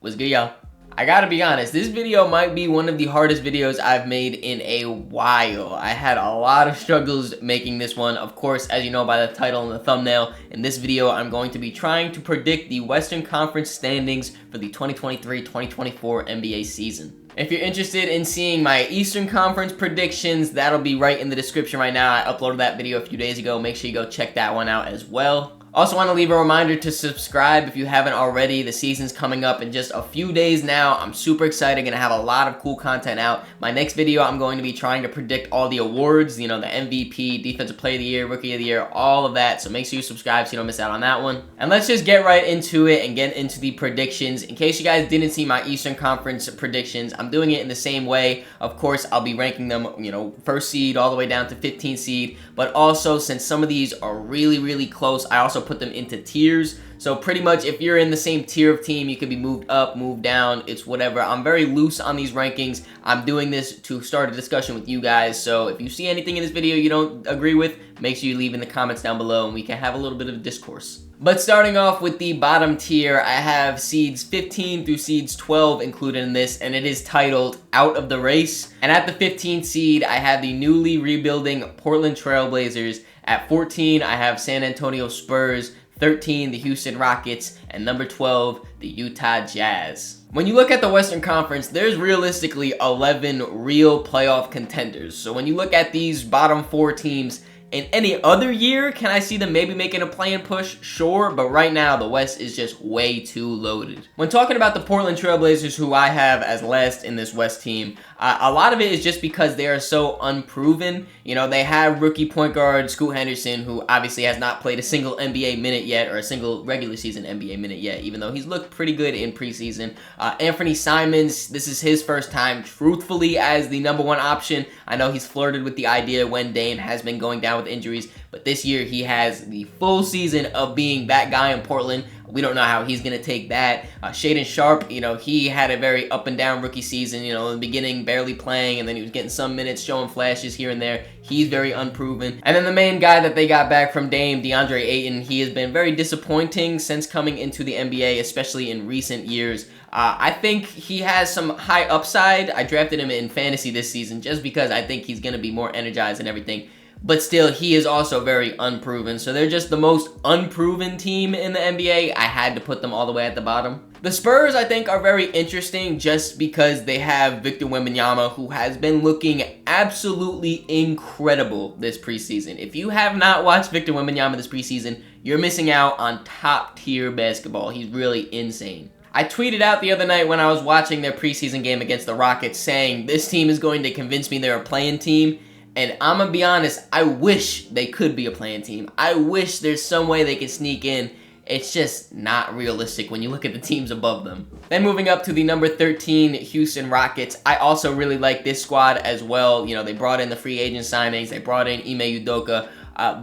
What's good, y'all? I gotta be honest, this video might be one of the hardest videos I've made in a while. I had a lot of struggles making this one. Of course, as you know by the title and the thumbnail, in this video I'm going to be trying to predict the Western Conference standings for the 2023-2024 NBA season. If you're interested in seeing my Eastern Conference predictions, that'll be right in the description right now. I uploaded that video a few days ago. Make sure you go check that one out as well. Also want to leave a reminder to subscribe if you haven't already. The season's coming up in just a few days now. I'm super excited. Gonna have a lot of cool content out. My next video, I'm going to be trying to predict all the awards, you know, the MVP, Defensive Player of the Year, Rookie of the Year, all of that. So make sure you subscribe so you don't miss out on that one. And let's just get right into it and get into the predictions. In case you guys didn't see my Eastern Conference predictions, I'm doing it in the same way. Of course, I'll be ranking them, you know, first seed all the way down to 15th seed. But also, since some of these are really close, I also put them into tiers. So pretty much if you're in the same tier of team, you could be moved up, moved down, it's whatever. I'm very loose on these rankings. I'm doing this to start a discussion with you guys. So if you see anything in this video you don't agree with, make sure you leave in the comments down below and we can have a little bit of discourse. But starting off with the bottom tier, I have seeds 15 through seeds 12 included in this, and it is titled Out of the Race. And at the 15th seed, I have the newly rebuilding Portland Trail Blazers. At 14, I have San Antonio Spurs. 13, the Houston Rockets, and number 12, the Utah Jazz. When you look at the Western Conference, there's realistically 11 real playoff contenders. So when you look at these bottom four teams, in any other year, can I see them maybe making a play-in push? Sure, but right now, the West is just way too loaded. When talking about the Portland Trail Blazers, who I have as last in this West team, a lot of it is just because they are so unproven. You know, they have rookie point guard Scoot Henderson, who obviously has not played a single NBA minute yet, or a single regular season NBA minute yet, even though he's looked pretty good in preseason. Anthony Simons, this is his first time, truthfully, as the number one option. I know he's flirted with the idea when Dame has been going down with injuries, but this year he has the full season of being that guy in Portland. We don't know how he's going to take that. Shaedon Sharpe, you know, he had a very up and down rookie season, you know, in the beginning barely playing, and then he was getting some minutes, showing flashes here and there. He's very unproven. And then the main guy that they got back from Dame, DeAndre Ayton, he has been very disappointing since coming into the NBA, especially in recent years. I think he has some high upside. I drafted him in fantasy this season just because I think he's going to be more energized and everything. But still, he is also very unproven. So they're just the most unproven team in the NBA. I had to put them all the way at the bottom. The Spurs, I think, are very interesting just because they have Victor Wembanyama, who has been looking absolutely incredible this preseason. If you have not watched Victor Wembanyama this preseason, you're missing out on top-tier basketball. He's really insane. I tweeted out the other night when I was watching their preseason game against the Rockets saying, this team is going to convince me they're a play-in team. And I'm going to be honest, I wish they could be a play-in team. I wish there's some way they could sneak in. It's just not realistic when you look at the teams above them. Then moving up to the number 13 Houston Rockets, I also really like this squad as well. You know, they brought in the free agent signings. They brought in Ime Udoka.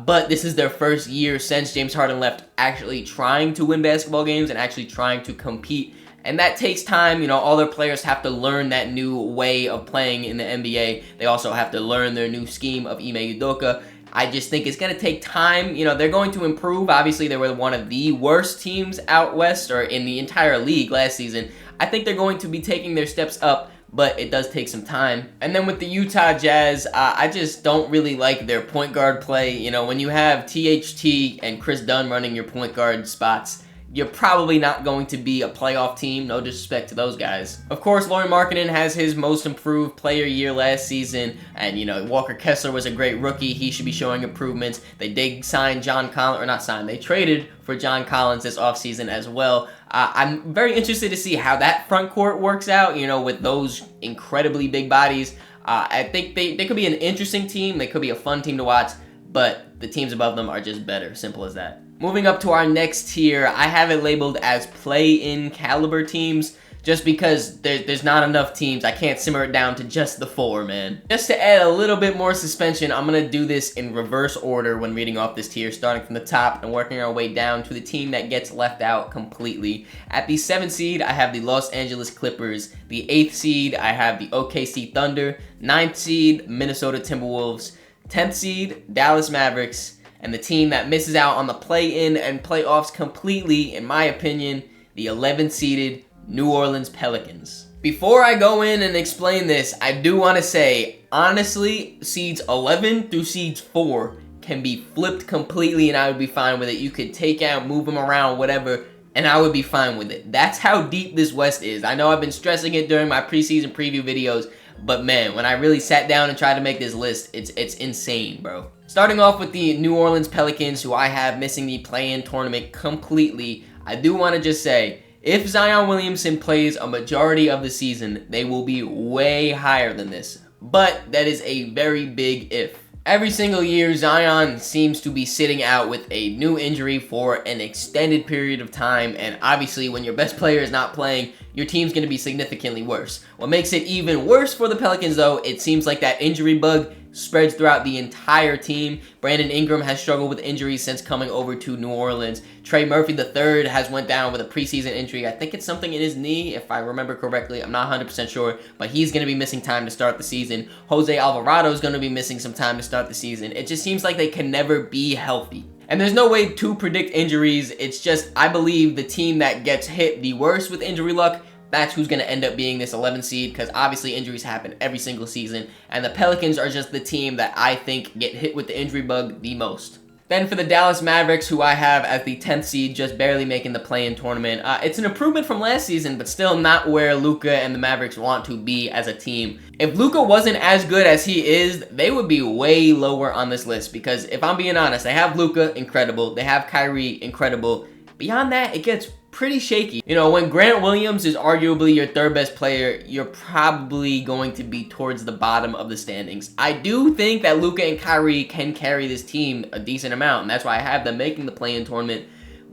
But this is their first year since James Harden left actually trying to win basketball games and actually trying to compete. And that takes time. You know, all their players have to learn that new way of playing in the NBA. They also have to learn their new scheme of Ime Udoka. I just think it's going to take time. You know, they're going to improve. Obviously, they were one of the worst teams out west or in the entire league last season. I think they're going to be taking their steps up, but it does take some time. And then with the Utah Jazz, I just don't really like their point guard play. You know, when you have THT and Chris Dunn running your point guard spots, you're probably not going to be a playoff team. No disrespect to those guys. Of course, Lauri Markkanen has his most improved player year last season. And, you know, Walker Kessler was a great rookie. He should be showing improvements. They did sign John Collins, or not sign, they traded for John Collins this offseason as well. I'm very interested to see how that front court works out, you know, with those incredibly big bodies. I think they could be an interesting team. They could be a fun team to watch. But the teams above them are just better. Simple as that. Moving up to our next tier, I have it labeled as play-in caliber teams just because there's not enough teams. I can't simmer it down to just the four, man. Just to add a little bit more suspension, I'm going to do this in reverse order when reading off this tier, starting from the top and working our way down to the team that gets left out completely. At the 7th seed, I have the Los Angeles Clippers. The 8th seed, I have the OKC Thunder. 9th seed, Minnesota Timberwolves. 10th seed, Dallas Mavericks. And the team that misses out on the play-in and playoffs completely, in my opinion, the 11th seeded New Orleans Pelicans. Before I go in and explain this, I do want to say, honestly, seeds 11 through seeds 4 can be flipped completely and I would be fine with it. You could take out, move them around, whatever, and I would be fine with it. That's how deep this West is. I know I've been stressing it during my preseason preview videos, but man, when I really sat down and tried to make this list, it's insane, bro. Starting off with the New Orleans Pelicans, who I have missing the play-in tournament completely, I do want to just say, if Zion Williamson plays a majority of the season, they will be way higher than this. But that is a very big if. Every single year, Zion seems to be sitting out with a new injury for an extended period of time, and obviously when your best player is not playing, your team's going to be significantly worse. What makes it even worse for the Pelicans, though, it seems like that injury bug spreads throughout the entire team. Brandon Ingram has struggled with injuries since coming over to New Orleans. Trey Murphy III has went down with a preseason injury. I think it's something in his knee, if I remember correctly. I'm not 100% sure, but he's going to be missing time to start the season. Jose Alvarado is going to be missing some time to start the season. It just seems like they can never be healthy. And there's no way to predict injuries. It's just, I believe the team that gets hit the worst with injury luck, that's who's going to end up being this 11 seed, because obviously injuries happen every single season, and the Pelicans are just the team that I think get hit with the injury bug the most. Then for the Dallas Mavericks, who I have as the 10th seed, just barely making the play-in tournament. It's an improvement from last season, but still not where Luka and the Mavericks want to be as a team. If Luka wasn't as good as he is, they would be way lower on this list, because if I'm being honest, they have Luka, incredible. They have Kyrie, incredible. Beyond that, it gets pretty shaky. You know, when Grant Williams is arguably your third best player, you're probably going to be towards the bottom of the standings. I do think that Luka and Kyrie can carry this team a decent amount, and that's why I have them making the play-in tournament.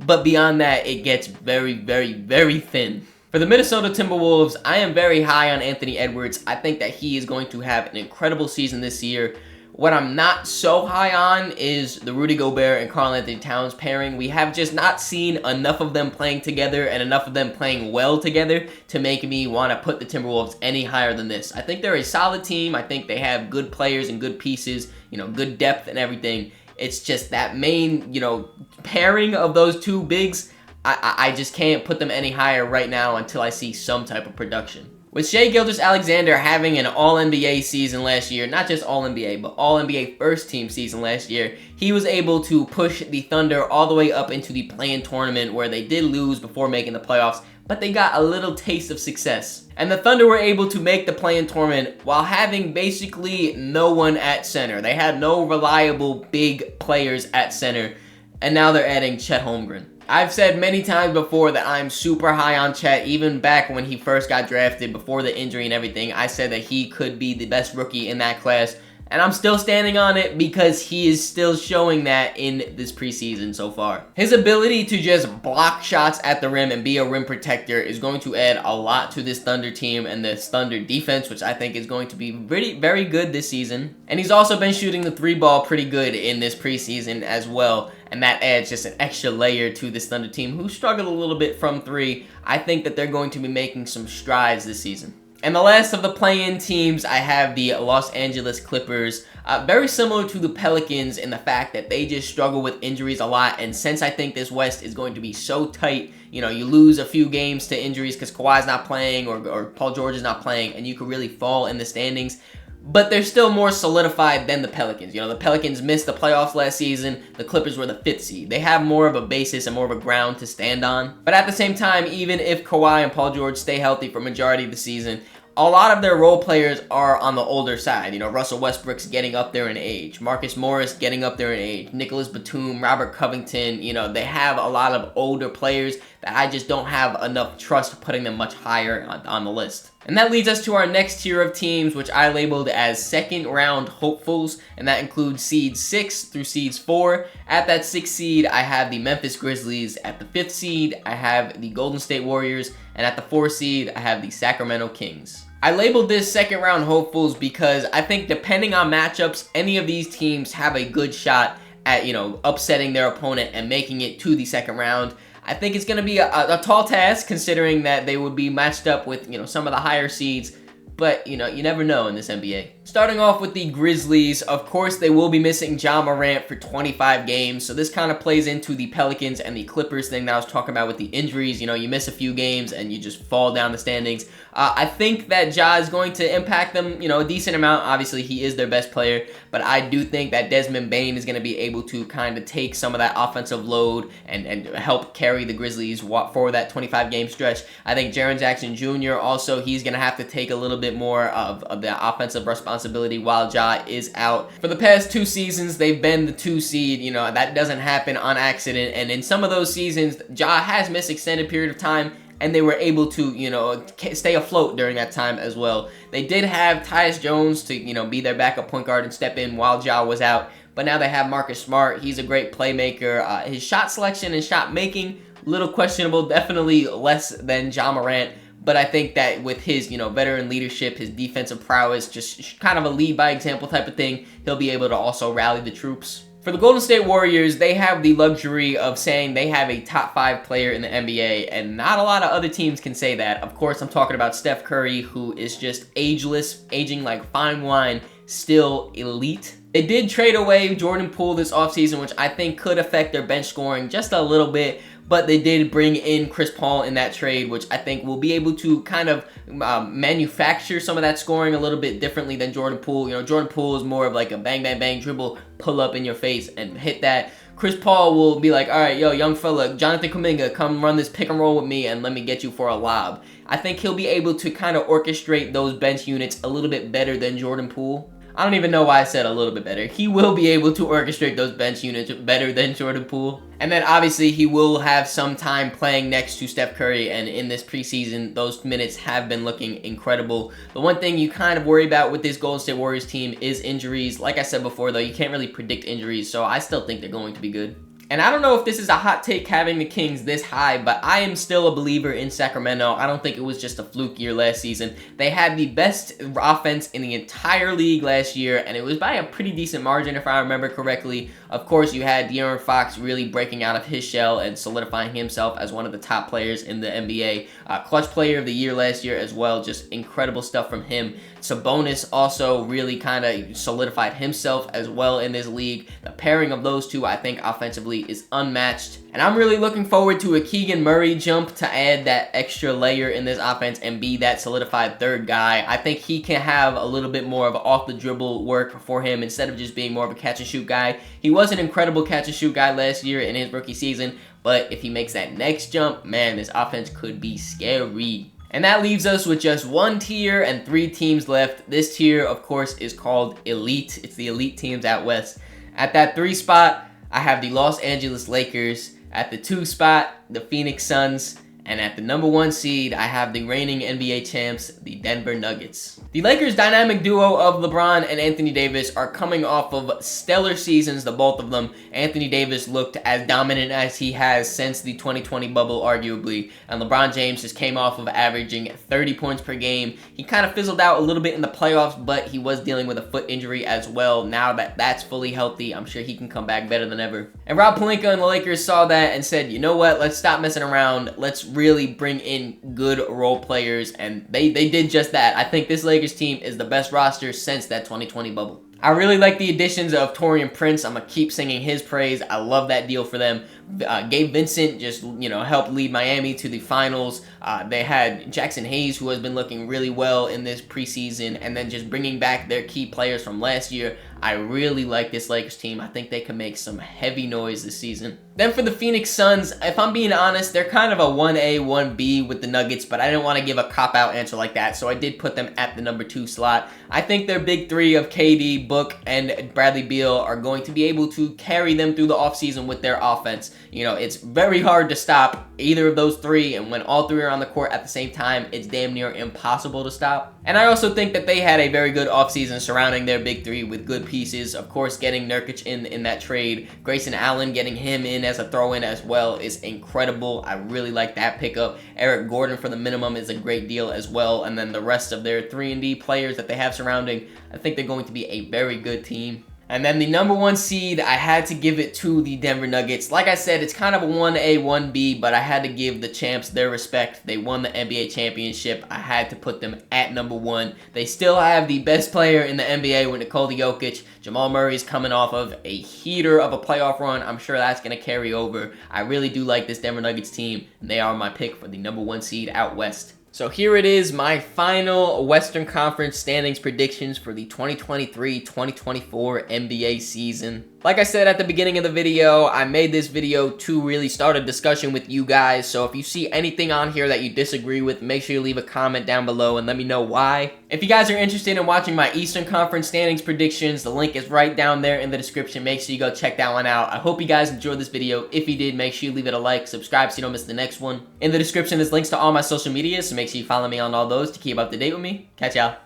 But beyond that, it gets very, very, very thin. For the Minnesota Timberwolves, I am very high on Anthony Edwards. I think that he is going to have an incredible season this year. What I'm not so high on is the Rudy Gobert and Karl-Anthony Towns pairing. We have just not seen enough of them playing together and enough of them playing well together to make me want to put the Timberwolves any higher than this. I think they're a solid team. I think they have good players and good pieces, you know, good depth and everything. It's just that main, you know, pairing of those two bigs, I just can't put them any higher right now until I see some type of production. With Shai Gilgeous-Alexander having an All-NBA season last year, not just All-NBA, but All-NBA first team season last year, he was able to push the Thunder all the way up into the play-in tournament where they did lose before making the playoffs, but they got a little taste of success. And the Thunder were able to make the play-in tournament while having basically no one at center. They had no reliable big players at center, and now they're adding Chet Holmgren. I've said many times before that I'm super high on Chet. Even back when he first got drafted, before the injury and everything, I said that he could be the best rookie in that class. And I'm still standing on it because he is still showing that in this preseason so far. His ability to just block shots at the rim and be a rim protector is going to add a lot to this Thunder team and this Thunder defense, which I think is going to be very good this season. And he's also been shooting the 3-ball pretty good in this preseason as well. And that adds just an extra layer to this Thunder team who struggled a little bit from 3. I think that they're going to be making some strides this season. And the last of the play-in teams, I have the Los Angeles Clippers. Very similar to the Pelicans in the fact that they just struggle with injuries a lot. And since I think this West is going to be so tight, you know, you lose a few games to injuries because Kawhi's not playing or Paul George is not playing, and you could really fall in the standings. But they're still more solidified than the Pelicans. You know, the Pelicans missed the playoffs last season. The Clippers were the 5th seed. They have more of a basis and more of a ground to stand on. But at the same time, even if Kawhi and Paul George stay healthy for majority of the season, a lot of their role players are on the older side. You know, Russell Westbrook's getting up there in age. Marcus Morris getting up there in age. Nicholas Batum, Robert Covington. You know, they have a lot of older players that I just don't have enough trust putting them much higher on the list. And that leads us to our next tier of teams, which I labeled as second round hopefuls, and that includes seeds 6 through seeds 4. At that 6th seed, I have the Memphis Grizzlies. At the 5th seed, I have the Golden State Warriors, and at the 4th seed, I have the Sacramento Kings. I labeled this second round hopefuls because I think depending on matchups, any of these teams have a good shot at, you know, upsetting their opponent and making it to the second round. I think it's going to be a tall task considering that they would be matched up with, you know, some of the higher seeds, but, you know, you never know in this NBA. Starting off with the Grizzlies, of course they will be missing Ja Morant for 25 games, so this kind of plays into the Pelicans and the Clippers thing that I was talking about with the injuries. You know, you miss a few games and you just fall down the standings. I think that Ja is going to impact them, you know, a decent amount. Obviously, he is their best player, but I do think that Desmond Bane is going to be able to kind of take some of that offensive load and help carry the Grizzlies for that 25-game stretch. I think Jaren Jackson Jr. also, he's going to have to take a little bit more of the offensive responsibility while Ja is out. For the past 2 seasons, they've been the 2 seed. You know, that doesn't happen on accident, and in some of those seasons, Ja has missed extended period of time, and they were able to, you know, stay afloat during that time as well. They did have Tyus Jones to, you know, be their backup point guard and step in while Ja was out, but now they have Marcus Smart. He's a great playmaker. His shot selection and shot making, little questionable, definitely less than Ja Morant, but I think that with his, you know, veteran leadership, his defensive prowess, just kind of a lead by example type of thing, he'll be able to also rally the troops. For the Golden State Warriors, they have the luxury of saying they have a top 5 player in the NBA, and not a lot of other teams can say that. Of course, I'm talking about Steph Curry, who is just ageless, aging like fine wine, still elite. They did trade away Jordan Poole this offseason, which I think could affect their bench scoring just a little bit, but they did bring in Chris Paul in that trade, which I think will be able to kind of manufacture some of that scoring a little bit differently than Jordan Poole. You know, Jordan Poole is more of like a bang, bang, bang dribble, pull up in your face and hit that. Chris Paul will be like, all right, yo, young fella, Jonathan Kuminga, come run this pick and roll with me and let me get you for a lob. I think he'll be able to kind of orchestrate those bench units a little bit better than Jordan Poole. I don't even know why I said a little bit better. He will be able to orchestrate those bench units better than Jordan Poole. And then obviously he will have some time playing next to Steph Curry, and in this preseason, those minutes have been looking incredible. The one thing you kind of worry about with this Golden State Warriors team is injuries. Like I said before though, you can't really predict injuries, so I still think they're going to be good. And I don't know if this is a hot take having the Kings this high, but I am still a believer in Sacramento. I don't think it was just a fluke year last season. They had the best offense in the entire league last year, and it was by a pretty decent margin if I remember correctly. Of course, you had De'Aaron Fox really breaking out of his shell and solidifying himself as one of the top players in the NBA. Clutch player of the year last year as well. Just incredible stuff from him. Sabonis also really kind of solidified himself as well in this league. The pairing of those two, I think, offensively is unmatched. And I'm really looking forward to a Keegan Murray jump to add that extra layer in this offense and be that solidified third guy. I think he can have a little bit more of off the dribble work for him instead of just being more of a catch and shoot guy. He was an incredible catch and shoot guy last year in his rookie season, but if he makes that next jump, man, this offense could be scary. And that leaves us with just 1 tier and 3 teams left. This tier, of course, is called Elite. It's the elite teams out west. At that 3 spot, I have the Los Angeles Lakers. At the 2 spot, the Phoenix Suns. And at the number 1 seed, I have the reigning NBA champs, the Denver Nuggets. The Lakers' dynamic duo of LeBron and Anthony Davis are coming off of stellar seasons, the both of them. Anthony Davis looked as dominant as he has since the 2020 bubble, arguably. And LeBron James just came off of averaging 30 points per game. He kind of fizzled out a little bit in the playoffs, but he was dealing with a foot injury as well. Now that that's fully healthy, I'm sure he can come back better than ever. And Rob Pelinka and the Lakers saw that and said, you know what, let's stop messing around. Let's really bring in good role players, and they did just that. I think this Lakers team is the best roster since that 2020 bubble. I really like the additions of Taurean Prince. I'm going to keep singing his praise. I love that deal for them. Gabe Vincent just, you know, helped lead Miami to the finals. They had Jackson Hayes, who has been looking really well in this preseason, and then just bringing back their key players from last year. I really like this Lakers team. I think they can make some heavy noise this season. Then for the Phoenix Suns, if I'm being honest, they're kind of a 1A, 1B with the Nuggets, but I didn't want to give a cop-out answer like that, so I did put them at the number 2 slot. I think their big 3 of KD, Book, and Bradley Beal are going to be able to carry them through the offseason with their offense. You know, it's very hard to stop either of those 3, and when all 3 are on the court at the same time, it's damn near impossible to stop. And I also think that they had a very good offseason surrounding their big 3 with good pieces. Of course, getting Nurkic in that trade, Grayson Allen getting him in as a throw-in as well is incredible. I really like that pickup. Eric Gordon for the minimum is a great deal as well, and then the rest of their 3-and-D players that they have surrounding, I think they're going to be a very good team. And then the number 1 seed, I had to give it to the Denver Nuggets. Like I said, it's kind of a 1A, 1B, but I had to give the champs their respect. They won the NBA championship. I had to put them at number 1. They still have the best player in the NBA with Nikola Jokic. Jamal Murray is coming off of a heater of a playoff run. I'm sure that's going to carry over. I really do like this Denver Nuggets team, and they are my pick for the number 1 seed out west. So here it is, my final Western Conference standings predictions for the 2023-2024 NBA season. Like I said at the beginning of the video, I made this video to really start a discussion with you guys. So if you see anything on here that you disagree with, make sure you leave a comment down below and let me know why. If you guys are interested in watching my Eastern Conference standings predictions, the link is right down there in the description. Make sure you go check that one out. I hope you guys enjoyed this video. If you did, make sure you leave it a like, subscribe so you don't miss the next one. In the description is links to all my social media, so make sure you follow me on all those to keep up to date with me. Catch y'all.